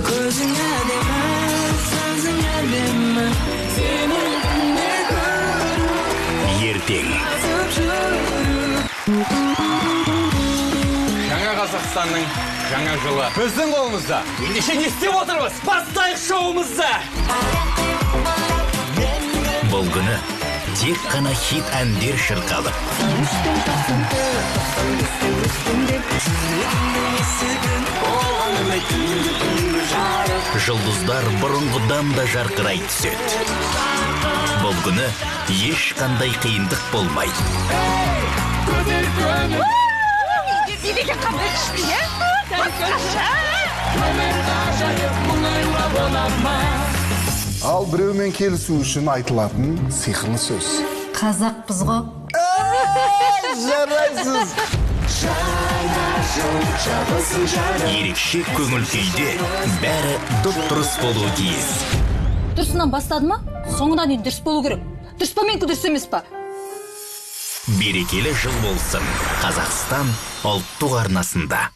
Көзің әдемі, сөзің әдемі, сені күнде көріп ертең Жаңа Қазақстанның жаңа жылы біздің қолымызда. Ендеше не істеп отырмыз? Бастайық шоуымызды! бұл күні тек қана хит әндер шырқалып, жұлдыздар бұрынғыдан да жарқырай түседі. Бұл күні ешқандай қиындық болмайды. Билеге қандай күшті, басқаша. Ал біреумен келісу үшін айтылатын сиқырлы сөз. Қазақпыз ғой. Жарайсыз. Ерекше көңіл күйде бәрі дұрыс болуы тиіс. Дұрысынан бастады ма? Соңынан дейін дұрыс болу керек. Дұрыс па менікі дұрыс емес па? Берекелі жыл болсын. Қазақстан ұлттық арнасында.